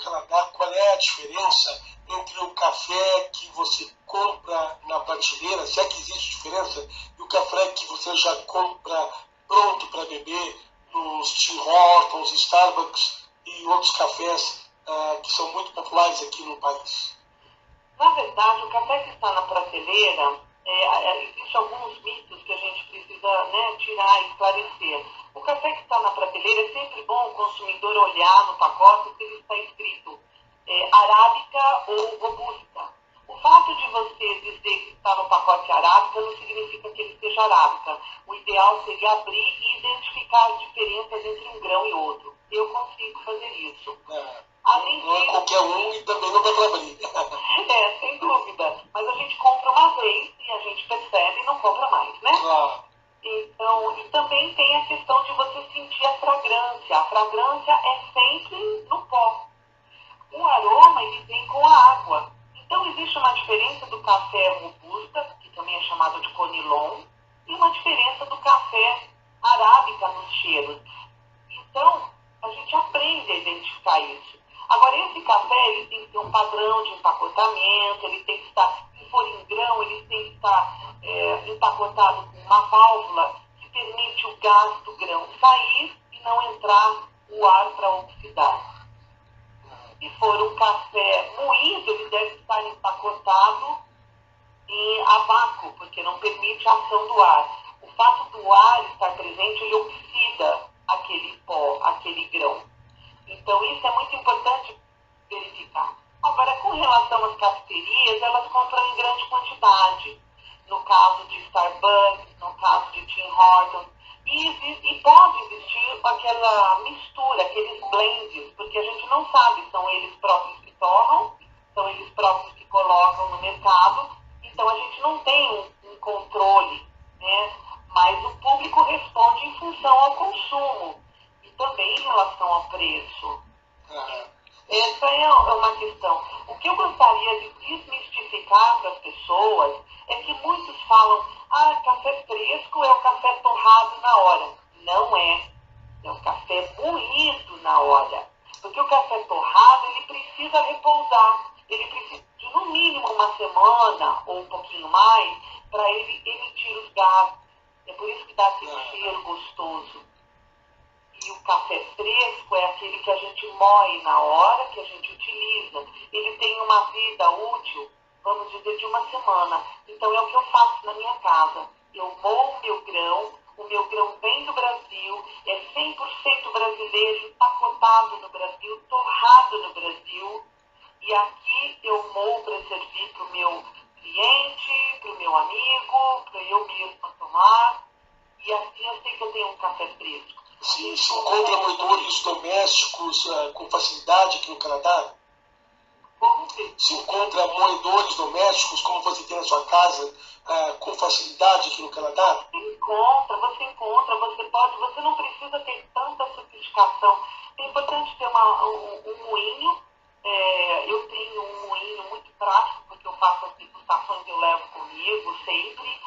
Canadá, qual é a diferença entre o café que você compra na prateleira, se é que existe diferença, e o café que você já compra pronto para beber nos Tim Hortons, Starbucks e outros cafés que são muito populares aqui no país? Na verdade, o café que está na prateleira, existem alguns mitos que a gente precisa, né, tirar e esclarecer. O café que está na prateleira, é sempre bom o consumidor olhar no pacote se ele está escrito arábica ou robusta. O fato de você dizer que está no pacote arábica não significa que ele seja arábica. O ideal seria abrir e identificar as diferenças entre um grão e outro. Eu consigo fazer isso. Além não é disso, qualquer um e também não dá para abrir. sem dúvida. Mas a gente compra uma vez e a gente percebe e não compra mais, né? Claro. Então, e também tem a questão de você sentir a fragrância. A fragrância é sempre no pó. O aroma, ele vem com a água. Então, existe uma diferença do café robusta, que também é chamado de conilon, e uma diferença do café arábica nos cheiros. Então, a gente aprende a identificar isso. Agora, esse café, ele tem que ter um padrão de empacotamento, ele tem que estar, se for em grão, ele tem que estar empacotado com uma válvula que permite o gás do grão sair e não entrar o ar para oxidar. Se for um café moído, ele deve estar empacotado a vácuo, porque não permite a ação do ar. O fato do ar estar presente, ele oxida aquele pó, aquele grão. Então, isso é muito importante verificar. Agora, com relação às cafeterias, elas compram em grande quantidade. No caso de Starbucks, no caso de Tim Hortons. E pode existir aquela mistura, aqueles blends, porque a gente não sabe, são eles próprios que torram, são eles próprios que colocam no mercado. Então, a gente não tem um controle, né? Mas o público responde em função ao consumo e também em relação ao preço. Essa é uma questão. O que eu gostaria de desmistificar para as pessoas é que muitos falam, café fresco é o café torrado na hora. Não é. É o café moído na hora. Porque o café torrado, ele precisa repousar. Ele precisa de, no mínimo, uma semana ou um pouquinho mais para ele emitir os gases. É por isso que dá aquele cheiro gostoso. E o café fresco é aquele que a gente moe na hora que a gente utiliza. Ele tem uma vida útil, vamos dizer, de uma semana. Então é o que eu faço na minha casa. Eu moo o meu grão vem do Brasil, é 100% brasileiro, empacotado no Brasil, torrado no Brasil. E aqui eu moo para servir para o meu cliente, para o meu amigo, para eu mesma tomar. E assim eu sei que eu tenho um café fresco. Se encontra moedores domésticos com facilidade aqui no Canadá? Como que? Se encontra moedores domésticos, como você tem na sua casa, com facilidade aqui no Canadá? Você não precisa ter tanta sofisticação. É importante ter um moinho. Eu tenho um moinho muito prático, porque eu faço as degustações e eu levo comigo sempre.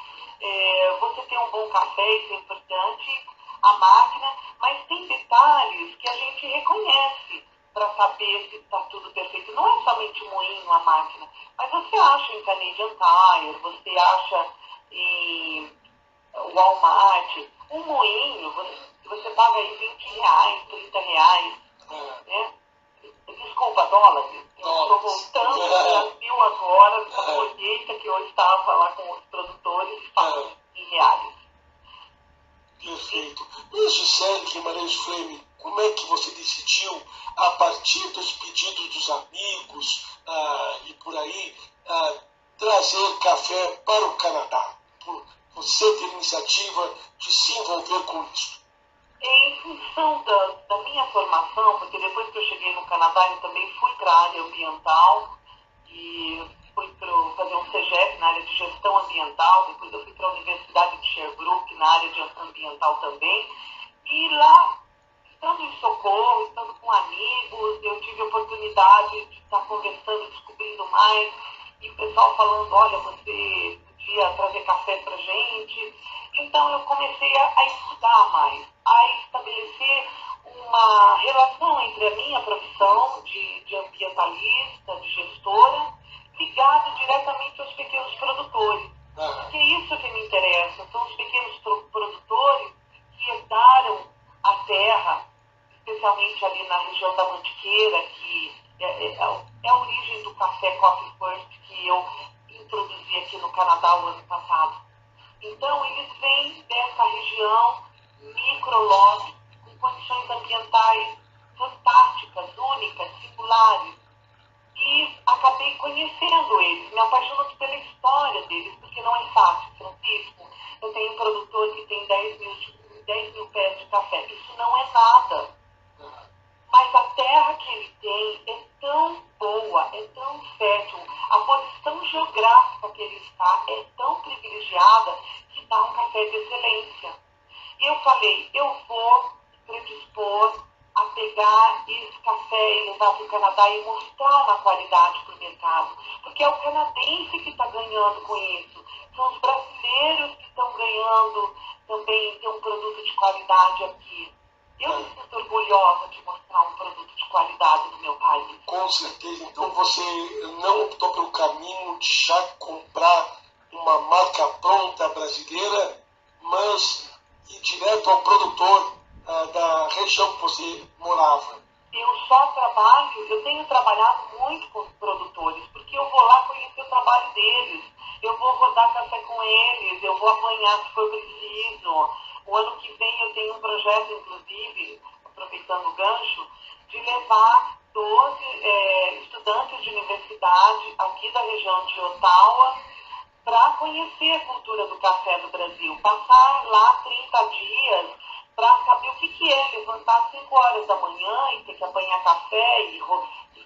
Você tem um bom café, isso é importante, a máquina, mas tem detalhes que a gente reconhece para saber se está tudo perfeito. Não é somente o moinho, a máquina, mas você acha em Canadian Tire, você acha em Walmart, um moinho, você paga aí R$20, R$30, né? Desculpa, dólares. Eu estou voltando do Brasil agora, da colheita que eu estava lá com os produtores, em reais. Perfeito. Luiz Gisele Guimarães Fleury, como é que você decidiu, a partir dos pedidos dos amigos e por aí, trazer café para o Canadá? Você ter iniciativa de se envolver com isso? Em função da minha formação, porque depois que eu cheguei no Canadá, eu também fui para a área ambiental e fui fazer um CEGEP na área de gestão ambiental, depois eu fui para a Universidade de Sherbrooke na área de ambiental também, e lá, estando em Socorro, estando com amigos, eu tive a oportunidade de estar conversando, descobrindo mais, e o pessoal falando, olha, você podia trazer café para gente. Então eu comecei a estudar mais, a estabelecer uma relação entre a minha profissão de ambientalista, de gestora, ligado diretamente aos pequenos produtores. Porque é isso que me interessa, são os pequenos produtores que herdaram a terra, especialmente ali na região da Mantiqueira, que é a origem do café Coffee First que eu introduzi aqui no Canadá o ano passado. Então, eles vêm dessa região microlote, com condições ambientais fantásticas, únicas, singulares. E acabei conhecendo eles, me apaixono pela história deles, porque não é fácil, Francisco. Eu tenho um produtor que tem 10 mil pés de café. Isso não é nada. Mas a terra que ele tem é tão boa, é tão fértil, a posição geográfica que ele está é tão privilegiada que dá um café de excelência. E eu falei, eu vou predispor a pegar esse café e levar para o Canadá e mostrar na qualidade para o mercado. Porque é o canadense que está ganhando com isso. São os brasileiros que estão ganhando também ter um produto de qualidade aqui. Eu me sinto orgulhosa de mostrar um produto de qualidade no meu país. Com certeza. Então você não optou pelo caminho de já comprar uma marca pronta brasileira, mas ir direto ao produtor da região que você morava. Eu tenho trabalhado muito com os produtores, porque eu vou lá conhecer o trabalho deles, eu vou rodar café com eles, eu vou apanhar se for preciso. O ano que vem eu tenho um projeto, inclusive, aproveitando o gancho, de levar 12 estudantes de universidade aqui da região de Ottawa para conhecer a cultura do café no Brasil. Passar lá 30 dias para saber o que é levantar às 5 horas da manhã e ter que apanhar café e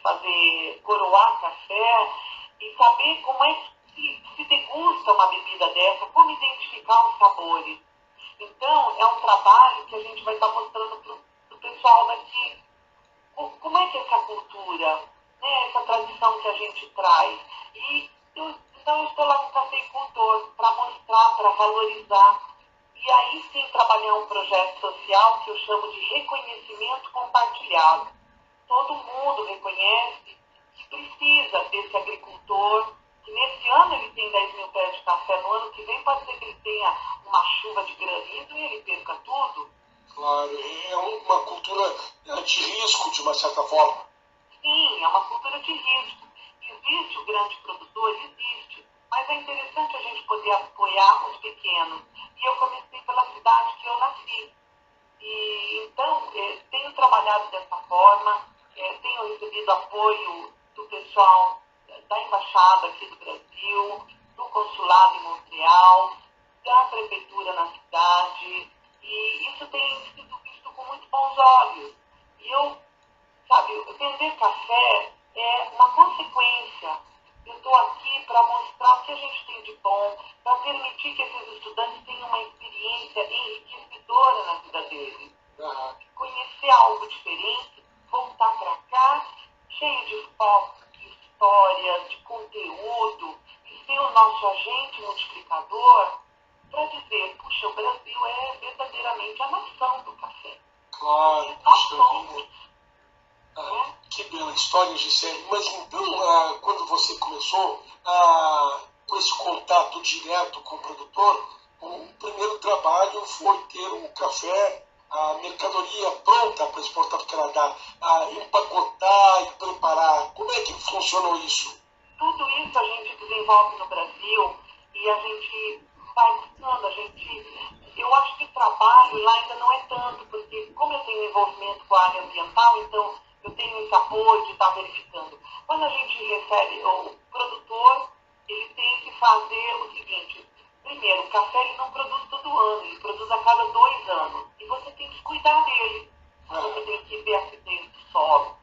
fazer coroar café e saber como é que se degusta uma bebida dessa, como identificar os sabores. Então, é um trabalho que a gente vai estar mostrando para o pessoal daqui como é que é essa cultura, né, essa tradição que a gente traz. Então, eu estou lá com o cafeicultor para mostrar, para valorizar. E aí sim trabalhar um projeto social que eu chamo de reconhecimento compartilhado. Todo mundo reconhece que precisa desse agricultor, que nesse ano ele tem 10 mil pés de café, no ano que vem pode ser que ele tenha uma chuva de granizo e ele perca tudo. Claro, é uma cultura de risco, de uma certa forma. Sim, é uma cultura de risco. Existe o grande produtor? Existe. Mas é interessante a gente poder apoiar os pequenos. E eu comecei pela cidade que eu nasci. E então, tenho trabalhado dessa forma, tenho recebido apoio do pessoal da Embaixada aqui do Brasil, do Consulado em Montreal, da Prefeitura na cidade. E isso tem sido visto com muito bons olhos. E vender café é uma consequência. Eu estou aqui para mostrar o que a gente tem de bom, para permitir que esses estudantes tenham uma experiência enriquecedora na vida deles. Conhecer algo diferente, voltar para cá, cheio de fotos, de histórias, de conteúdo, e ser o nosso agente multiplicador para dizer, puxa, o Brasil é verdadeiramente a nação do café. Claro, Nós somos. Que bela história, Gisele. Mas então, quando você começou com esse contato direto com o produtor, o primeiro trabalho foi ter o café, a mercadoria pronta para exportar para o Canadá, empacotar e preparar. Como é que funcionou isso? Tudo isso a gente desenvolve no Brasil e a gente vai buscando, eu acho que o trabalho lá ainda não é tanto, porque como eu tenho envolvimento com a área ambiental, então eu tenho esse apoio de estar verificando. Quando a gente recebe, o produtor, ele tem que fazer o seguinte: primeiro, o café ele não produz todo ano, ele produz a cada 2 anos. E você tem que cuidar dele. Você tem que ver a acidez do solo.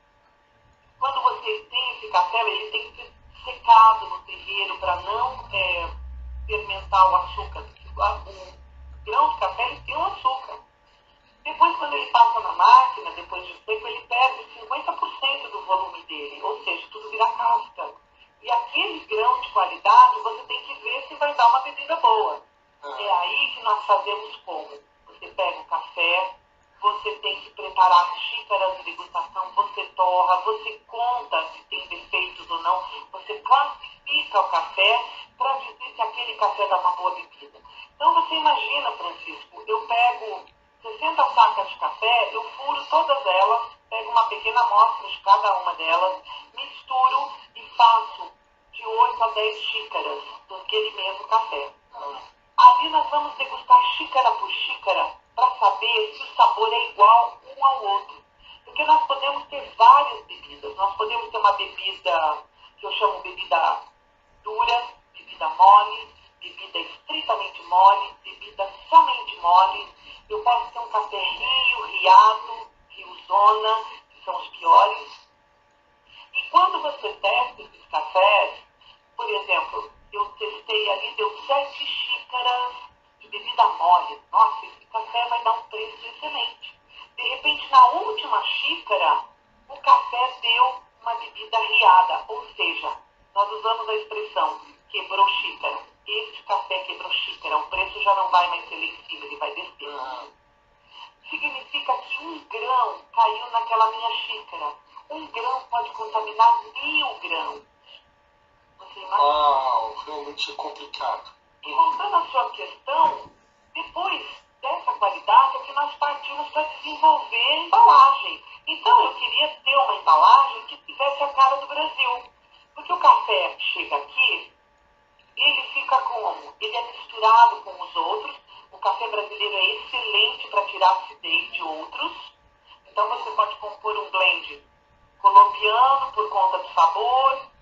Quando você tem esse café, ele tem que ser secado no terreiro para não fermentar o açúcar. O grão de café ele tem um açúcar. Depois, quando ele passa na máquina, depois de seco, ele perde 50% do volume dele, ou seja, tudo vira casca. E aquele grão de qualidade, você tem que ver se vai dar uma bebida boa. É aí que nós fazemos como? Você pega o café, você tem que preparar xícaras de degustação, você torra, você conta se tem defeitos ou não, você classifica o café para dizer se aquele café dá uma boa bebida. Então você imagina, Francisco, eu pego 60 sacas de café, eu furo todas elas, pego uma pequena amostra de cada uma delas, misturo e faço de 8 a 10 xícaras daquele mesmo café. Ali nós vamos degustar xícara por xícara para saber se o sabor é igual um ao outro. Porque nós podemos ter várias bebidas. Nós podemos ter uma bebida que eu chamo bebida dura, bebida mole, bebida estritamente mole, bebida somente mole. Eu posso ter um café rio, riado, riozona, que são os piores. E quando você testa esses cafés, por exemplo, eu testei ali, deu 7 xícaras de bebida mole. Nossa, esse café vai dar um preço excelente. De repente, na última xícara, o café deu uma bebida riada. Ou seja, nós usamos a expressão quebrou xícara. Este café quebrou xícara. O preço já não vai mais ser lá em cima, ele vai descer. Significa que 1 grão caiu naquela minha xícara. 1 grão pode contaminar 1000 grãos. Você imagina? Realmente é complicado. E voltando à sua questão, depois dessa qualidade é que nós partimos para desenvolver a embalagem. Então eu queria ter uma embalagem que tivesse a cara do Brasil. Porque o café chega aqui, ele fica como? Ele é misturado com os outros. O café brasileiro é excelente para tirar acidez de outros. Então você pode compor um blend colombiano por conta do sabor,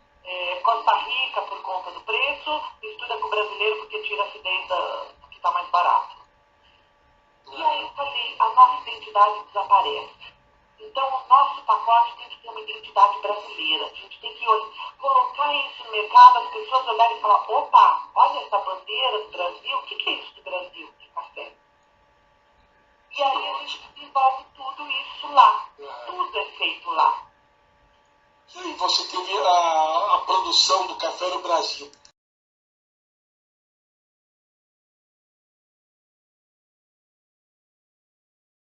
Costa Rica por conta do preço, mistura com o brasileiro porque tira a acidez do que está mais barato. E aí eu falei, a nossa identidade desaparece. Então o nosso pacote tem que ter uma identidade brasileira. A gente tem que colocar isso no mercado, as pessoas olharem e falar, opa, olha essa bandeira do Brasil, o que é isso do Brasil? De café. E aí a gente desenvolve tudo isso lá. Tudo é feito lá. E você teve a produção do café no Brasil.